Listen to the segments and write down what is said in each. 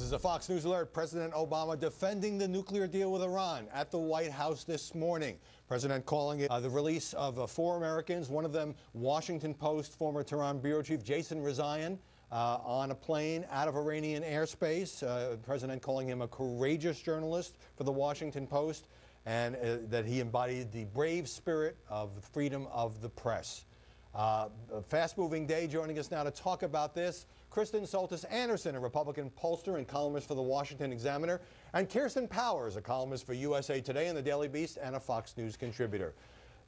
is a Fox News alert. President Obama defending the nuclear deal with Iran at the White House this morning. President calling it the release of 4 Americans, one of them Washington Post former Tehran bureau chief Jason Rezaian, on a plane out of Iranian airspace. President calling him a courageous journalist for the Washington Post, and that he embodied the brave spirit of freedom of the press. A fast-moving day. Joining us now to talk about this, Kristen Soltis Anderson, a Republican pollster and columnist for the Washington Examiner, and Kirsten Powers, a columnist for USA Today and the Daily Beast, and a Fox News contributor.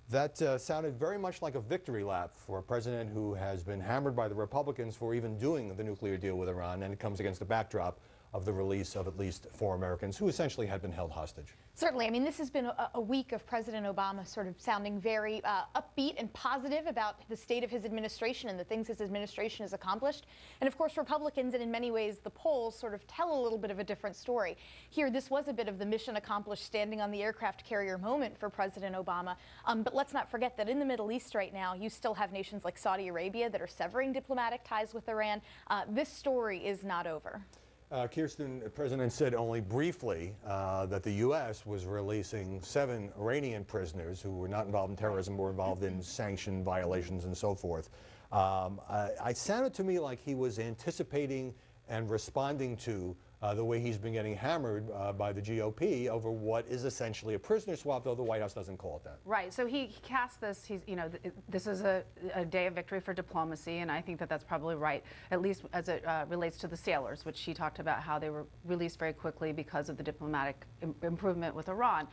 That sounded very much like a victory lap for a president who has been hammered by the Republicans for even doing the nuclear deal with Iran, and it comes against the backdrop of the release of at least 4 Americans who essentially had been held hostage. Certainly. I mean, this has been a week of President Obama sort of sounding very upbeat and positive about the state of his administration and the things his administration has accomplished. And of course, Republicans, and in many ways the polls, sort of tell a little bit of a different story. Here, this was a bit of the mission accomplished, standing on the aircraft carrier moment for President Obama. But let's not forget that in the Middle East right now, you still have nations like Saudi Arabia that are severing diplomatic ties with Iran. This story is not over. Kirsten, the president said only briefly that the U.S. was releasing 7 Iranian prisoners who were not involved in terrorism, were involved in sanction violations and so forth. It sounded to me like he was anticipating and responding to the way he's been getting hammered by the GOP over what is essentially a prisoner swap, though the White House doesn't call it that. Right. So he cast this. This is a day of victory for diplomacy, and I think that that's probably right, at least as it relates to the sailors, which he talked about how they were released very quickly because of the diplomatic improvement with Iran.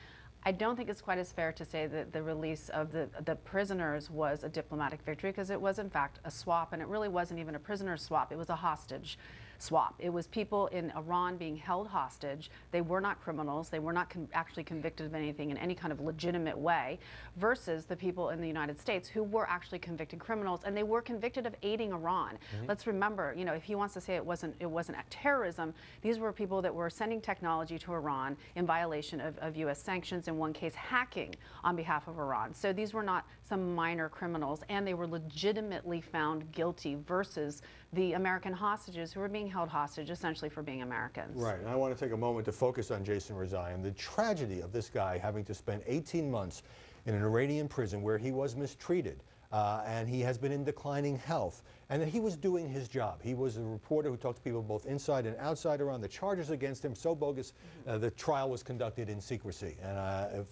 I don't think it's quite as fair to say that the release of the prisoners was a diplomatic victory, because it was in fact a swap, and it really wasn't even a prisoner swap. It was a hostage swap. It was people in Iran being held hostage. They were not criminals. They were not actually convicted of anything in any kind of legitimate way, versus the people in the United States who were actually convicted criminals, and they were convicted of aiding Iran. Let's remember, if he wants to say it wasn't terrorism, these were people that were sending technology to Iran in violation of U.S. sanctions, in one case hacking on behalf of Iran. So these were not some minor criminals, and they were legitimately found guilty, versus the American hostages who were being held hostage essentially for being Americans. Right, and I want to take a moment to focus on Jason Rezaian. The tragedy of this guy having to spend 18 months in an Iranian prison where he was mistreated, and he has been in declining health, and that he was doing his job. He was a reporter who talked to people both inside and outside Iran. The charges against him so bogus, the trial was conducted in secrecy. And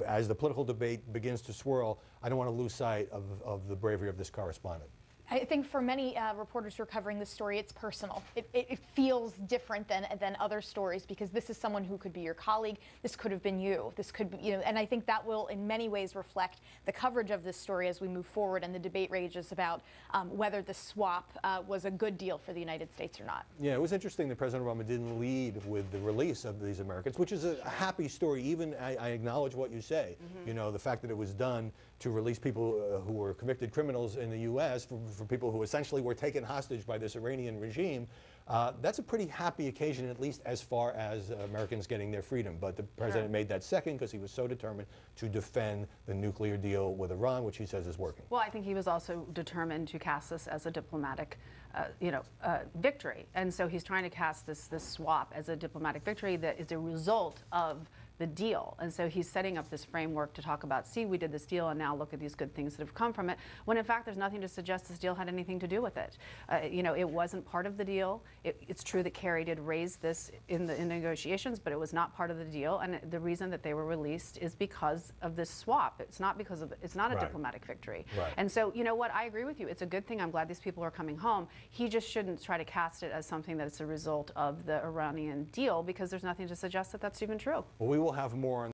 as the political debate begins to swirl, I don't want to lose sight of the bravery of this correspondent. I think for many reporters who are covering this story, it's personal. It feels different than other stories, because this is someone who could be your colleague. This could have been you. This could be, and I think that will in many ways reflect the coverage of this story as we move forward, and the debate rages about whether the swap was a good deal for the United States or not. Yeah, it was interesting that President Obama didn't lead with the release of these Americans, which is a happy story. Even I acknowledge what you say. The fact that it was done to release people who were convicted criminals in the U.S. for people who essentially were taken hostage by this Iranian regime, that's a pretty happy occasion, at least as far as Americans getting their freedom. But the president made that second because he was so determined to defend the nuclear deal with Iran, which he says is working. Well, I think he was also determined to cast this as a diplomatic victory. And so he's trying to cast this swap as a diplomatic victory that is a result of the deal. And so he's setting up this framework to talk about, see, we did this deal, and now look at these good things that have come from it, when in fact there's nothing to suggest this deal had anything to do with it. It wasn't part of the deal. It's true that Kerry did raise this in negotiations, but it was not part of the deal, and the reason that they were released is because of this swap. It's not because of, it's not a diplomatic victory. And so, you know what, I agree with you. It's a good thing. I'm glad these people are coming home. He just shouldn't try to cast it as something that's a result of the Iranian deal, because there's nothing to suggest that that's even true. Well, we will have more on